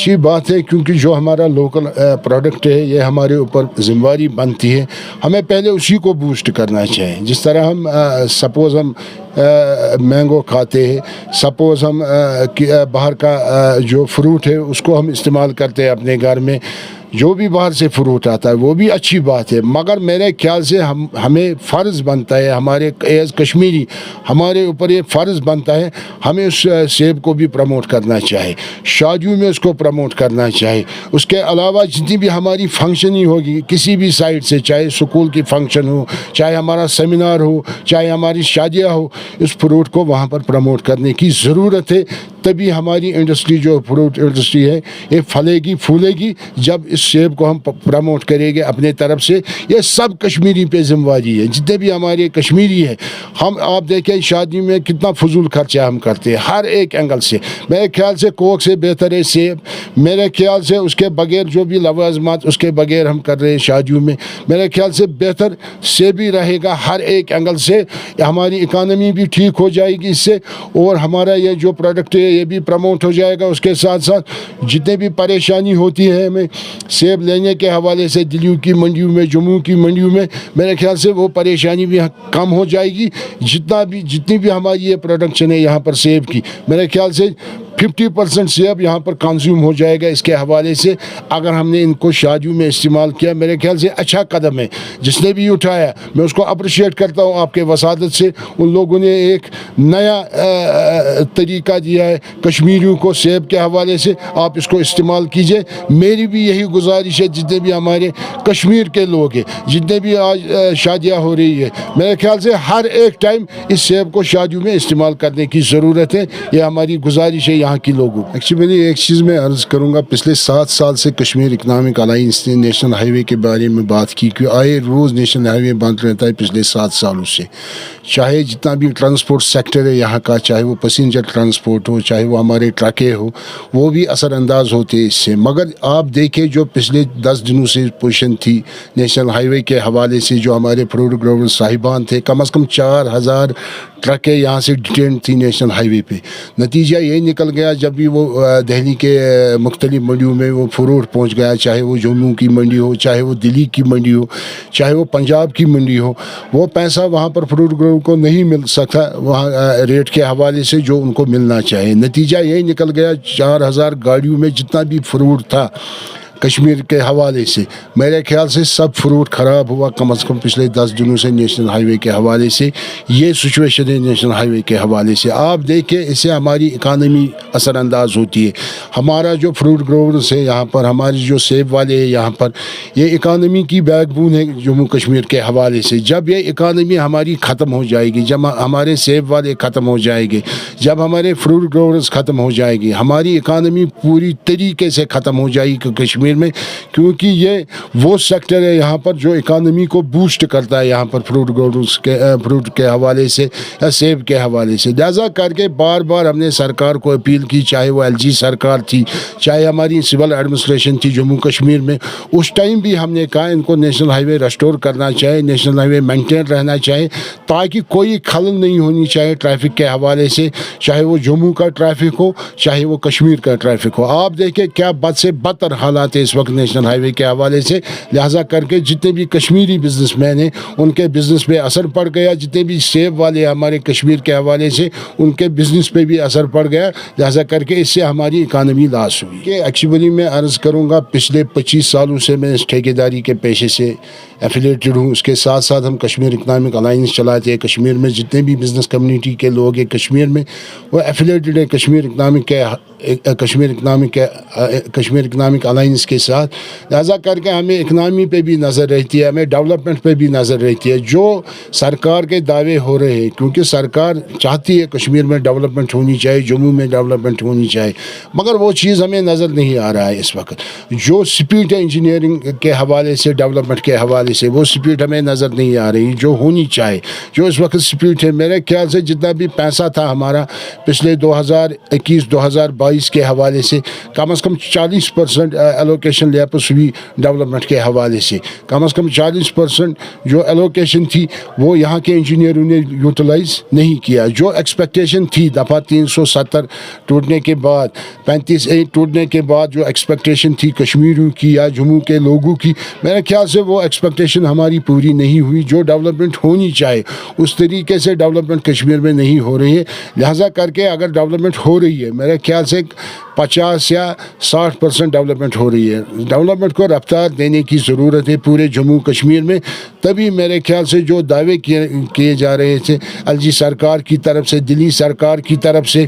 अच्छी बात है, क्योंकि जो हमारा लोकल प्रोडक्ट है ये हमारे ऊपर जिम्मेवारी बनती है, हमें पहले उसी को बूस्ट करना चाहिए। जिस तरह हम सपोज़ हम मैंगो खाते हैं, सपोज़ हम बाहर का जो फ्रूट है उसको हम इस्तेमाल करते हैं अपने घर में, जो भी बाहर से फ्रूट आता है वो भी अच्छी बात है, मगर मेरे ख्याल से हमें फ़र्ज़ बनता है, हमारे एज़ कश्मीरी हमारे ऊपर ये फ़र्ज़ बनता है, हमें उस सेब को भी प्रमोट करना चाहिए, शादियों में उसको प्रमोट करना चाहिए। उसके अलावा जितनी भी हमारी फंक्शनिंग होगी किसी भी साइड से, चाहे स्कूल की फंक्शन हो, चाहे हमारा सेमिनार हो, चाहे हमारी शादियाँ हो, इस फ्रूट को वहाँ पर प्रमोट करने की ज़रूरत है। तभी हमारी इंडस्ट्री जो फ्रूट इंडस्ट्री है ये फलेगी फूलेगी जब इस सेब को हम प्रमोट करेंगे अपने तरफ से। ये सब कश्मीरी पे जिम्मेवारी है, जितने भी हमारे कश्मीरी है। हम आप देखें शादी में कितना फजूल खर्चा हम करते हैं हर एक एंगल से। मेरे ख्याल से कोक से बेहतर है सेब, मेरे ख्याल से उसके बगैर जो भी लवाजमात उसके बगैर हम कर रहे हैं शादियों में, मेरे ख्याल से बेहतर सेब ही रहेगा हर एक एंगल से। हमारी इकानमी भी ठीक हो जाएगी इससे, और हमारा ये जो प्रोडक्ट है ये भी प्रमोट हो जाएगा। उसके साथ साथ जितने भी परेशानी होती है हमें सेब लेने के हवाले से दिल्ली की मंडियों में, जम्मू की मंडियों में, मेरे ख्याल से वो परेशानी भी कम हो जाएगी। जितनी भी हमारी ये प्रोडक्शन है यहाँ पर सेब की, मेरे ख्याल से 50% सेब यहाँ पर कंज्यूम हो जाएगा इसके हवाले से। अगर हमने इनको शादियों में इस्तेमाल किया, मेरे ख्याल से अच्छा कदम है। जिसने भी उठाया मैं उसको अप्रिशिएट करता हूँ आपके वसादत से। उन लोगों ने एक नया तरीका दिया है कश्मीरियों को सेब के हवाले से, आप इसको इस्तेमाल कीजिए। मेरी भी यही गुजारिश है, जितने भी हमारे कश्मीर के लोग हैं, जितने भी आज शादियाँ हो रही है, मेरे ख्याल से हर एक टाइम इस सेब को शादियों में इस्तेमाल करने की ज़रूरत है। ये हमारी गुजारिश है यहाँ के लोगों। एक्चुअली एक चीज़ मैं अर्ज़ करूँगा, पिछले 7 साल से कश्मीर इकनॉमिक अलाइंस ने नेशनल हाईवे के बारे में बात की कि आए रोज़ नेशनल हाईवे बंद रहता है पिछले 7 सालों से। चाहे जितना भी ट्रांसपोर्ट सेक्टर है यहाँ का, चाहे वो पैसेंजर ट्रांसपोर्ट हो, चाहे वो हमारे ट्रकें हो, वो भी असरअंदाज होते हैं इससे। मगर आप देखें जो पिछले 10 दिनों से पोजीशन थी नेशनल हाईवे के हवाले से, जो हमारे फ्रूट ग्रोवर साहिबान थे, कम से कम 4000 ट्रकें यहाँ से डिटेन थी नेशनल हाईवे पे। नतीजा यही निकल गया, जब भी वो दिल्ली के मुख्तलिफ मंडियों में वो फ्रूट पहुँच गया, चाहे वो जम्मू की मंडी हो, चाहे वो दिल्ली की मंडी हो, चाहे वो पंजाब की मंडी हो, वो पैसा वहाँ पर फ्रूट ग्रोवर को नहीं मिल सकता वहाँ रेट के हवाले से जो उनको मिलना चाहिए। नतीजा यही निकल गया, 4000 गाड़ियों में जितना भी फ्रूट था कश्मीर के हवाले से, मेरे ख्याल से सब फ्रूट ख़राब हुआ कम से कम पिछले 10 दिनों से नेशनल हाईवे के हवाले से। ये सिचुएशन है नेशनल हाईवे के हवाले से। आप देखिए इससे हमारी इकानमी असरअंदाज होती है। हमारा जो फ्रूट ग्रोवर्स है यहाँ पर, हमारे जो सेब वाले हैं यहाँ पर, ये इकानमी की बैकबोन है जम्मू कश्मीर के हवाले से। जब ये इकानमी हमारी ख़त्म हो जाएगी, जब हमारे सेब वाले ख़त्म हो जाएंगे, जब हमारे फ्रूट ग्रोवर्स ख़त्म हो जाएगी, हमारी इकानमी पूरी तरीके से ख़त्म हो जाएगी कश्मीर में, क्योंकि ये वो सेक्टर है यहाँ पर जो इकानमी को बूस्ट करता है यहाँ पर फ्रूट के हवाले से या सेब के हवाले से। लिहाजा करके बार बार हमने सरकार को अपील की, चाहे वो LG सरकार थी, चाहे हमारी सिविल एडमिनिस्ट्रेशन थी जम्मू कश्मीर में, उस टाइम भी हमने कहा इनको नेशनल हाईवे रेस्टोर करना चाहिए, नेशनल हाईवे मेंटेन रहना चाहिए, ताकि कोई खलल नहीं होनी चाहिए ट्रैफिक के हवाले से, चाहे वो जम्मू का ट्रैफिक हो, चाहे वो कश्मीर का ट्रैफिक हो। आप देखें क्या बद से बदतर हालात है इस वक्त नेशनल हाईवे के हवाले से। लिहाजा करके जितने भी कश्मीरी बिजनेसमैन हैं उनके बिज़नेस पे असर पड़ गया, जितने भी सेब वाले हमारे कश्मीर के हवाले से उनके बिज़नेस पे भी असर पड़ गया। लिहाजा करके इससे हमारी इकानमी लॉस हुई। कि एक्चुअली मैं अर्ज़ करूँगा, पिछले 25 सालों से मैं इस ठेकेदारी के पेशे से एफिलेटेड हूँ। उसके साथ साथ हम कश्मीर इकनॉमिक अलाइंस चलाते हैं। कश्मीर में जितने भी बिज़नेस कम्युनिटी के लोग हैं कश्मीर में, वो एफिलेटेड है कश्मीर इकनॉमिक अलाइंस के साथ। लिहाजा करके हमें इकनॉमी पे भी नज़र रहती है, हमें डेवलपमेंट पे भी नज़र रहती है। जो सरकार के दावे हो रहे हैं, क्योंकि सरकार चाहती है कश्मीर में डेवलपमेंट होनी चाहिए, जम्मू में डेवलपमेंट होनी चाहिए, मगर वो चीज़ हमें नज़र नहीं आ रहा है इस वक्त। जो स्पीड है इंजीनियरिंग के हवाले से, डेवलपमेंट के हवाले से, वो स्पीड हमें नज़र नहीं आ रही जो होनी चाहिए। जो इस वक्त स्पीड है, मेरे ख्याल से जितना भी पैसा था हमारा पिछले 2021-2022 امپلائیز کے حوالے سے کم از کم 40% ایلوکیشن لیپس ہوئی ڈیولپمنٹ کے حوالے سے. کم از کم 40% جو ایلوکیشن تھی وہ یہاں کے انجینئروں نے یوٹیلائز نہیں کیا. جو ایکسپیکٹیشن تھی دفعہ 370 ٹوٹنے کے بعد 35A ٹوٹنے کے بعد جو ایکسپیکٹیشن تھی کشمیریوں کی یا جموں کے لوگوں کی, میرے خیال سے وہ ایکسپیکٹیشن ہماری پوری نہیں ہوئی. جو ڈیولپمنٹ ہونی چاہے اس طریقے سے ڈیولپمنٹ کشمیر میں نہیں ہو رہی ہے. لہٰذا کر کے اگر ڈیولپمنٹ ہو رہی ہے میرے خیال سے 50 یا 60% ڈیولپمنٹ ہو رہی ہے. ڈیولپمنٹ کو رفتار دینے کی ضرورت ہے پورے جموں کشمیر میں. تبھی میرے خیال سے جو دعوے کیے جا رہے تھے LG سرکار کی طرف سے, دلی سرکار کی طرف سے,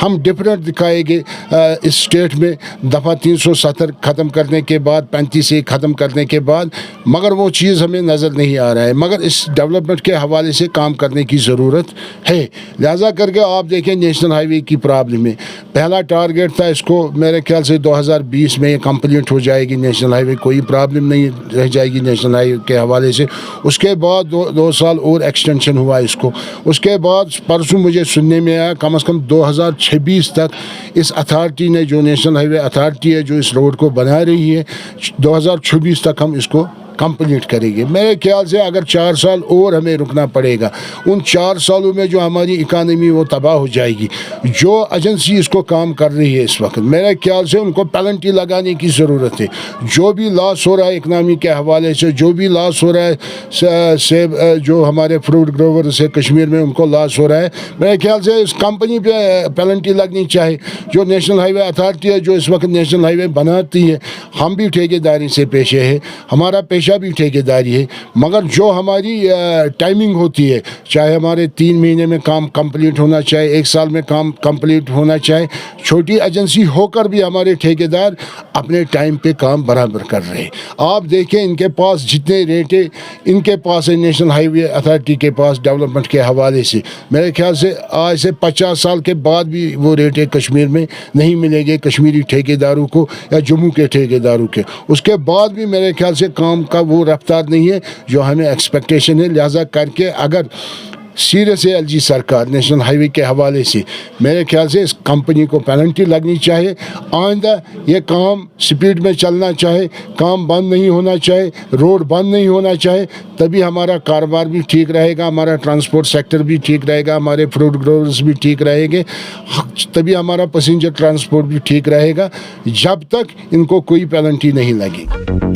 ہم ڈفرینٹ دکھائیں گے اس اسٹیٹ میں دفعہ 370 ختم کرنے کے بعد 35A ختم کرنے کے بعد, مگر وہ چیز ہمیں نظر نہیں آ رہا ہے. مگر اس ڈیولپمنٹ کے حوالے سے کام کرنے کی ضرورت ہے. لہٰذا کر کے آپ دیکھیں نیشنل ہائی وے کی پرابلم ہے. پہلا ٹارگیٹ تھا اس کو میرے خیال سے 2020 میں یہ کمپلیٹ ہو جائے گی نیشنل ہائی وے, کوئی پرابلم نہیں رہ جائے گی نیشنل ہائی وے کے حوالے سے. اس کے بعد 2 سال اور ایکسٹینشن ہوا اس کو. اس کے بعد پرسوں مجھے سننے میں آیا کم از کم 2026 تک اس اتھارٹی نے, جو نیشنل ہائی وے اتھارٹی ہے جو اس روڈ کو بنا رہی ہے, 2026 تک ہم اس کو کمپلیٹ کریں گے. میرے خیال سے اگر 4 سال اور ہمیں رکنا پڑے گا, ان 4 سالوں میں جو ہماری اکانومی وہ تباہ ہو جائے گی. جو ایجنسی اس کو کام کر رہی ہے اس وقت میرے خیال سے ان کو پینلٹی لگانے کی ضرورت ہے. جو بھی لاس ہو رہا ہے اکنامی کے حوالے سے, جو بھی لاس ہو رہا ہے سیب جو ہمارے فروٹ گروور سے کشمیر میں ان کو لاس ہو رہا ہے, میرے خیال سے اس کمپنی پہ پینلٹی لگنی چاہے. جو نیشنل ہائی وے اتھارٹی ہے جو اس وقت نیشنل ہائی وے بناتی ہے, ہم بھی ٹھیکے داری سے پیشے ہے, ہمارا پیشہ بھی ٹھیکے داری ہے. مگر جو ہماری ٹائمنگ ہوتی ہے, چاہے ہمارے 3 مہینے میں کام کمپلیٹ ہونا چاہے, 1 سال میں کام کمپلیٹ ہونا چاہے, چھوٹی ایجنسی ہو کر بھی ہمارے ٹھیکے دار اپنے ٹائم پہ کام برابر کر رہے ہیں. آپ دیکھیں ان کے پاس جتنے ریٹیں ان کے پاس ہے نیشنل ہائی وے اتھارٹی کے پاس ڈیولپمنٹ کے حوالے سے, میرے خیال سے آج سے 50 سال کے بعد بھی وہ ریٹیں کشمیر میں نہیں ملے گے کشمیری ٹھیکے داروں کو یا جموں کے ٹھیکے داروں کے. اس کے بعد بھی میرے خیال سے کام کا وہ رفتار نہیں ہے جو ہمیں ایکسپیکٹیشن ہے. لہٰذا کر کے اگر سیریس ہے LG سرکار نیشنل ہائی وے کے حوالے سے, میرے خیال سے اس کمپنی کو پینلٹی لگنی چاہیے. آئندہ یہ کام سپیڈ میں چلنا چاہے, کام بند نہیں ہونا چاہے, روڈ بند نہیں ہونا چاہے. تبھی ہمارا کاروبار بھی ٹھیک رہے گا, ہمارا ٹرانسپورٹ سیکٹر بھی ٹھیک رہے گا, ہمارے فروٹ گروورز بھی ٹھیک رہیں گے, تبھی ہمارا پیسنجر ٹرانسپورٹ بھی ٹھیک رہے گا. جب تک ان کو کوئی پینلٹی نہیں لگے.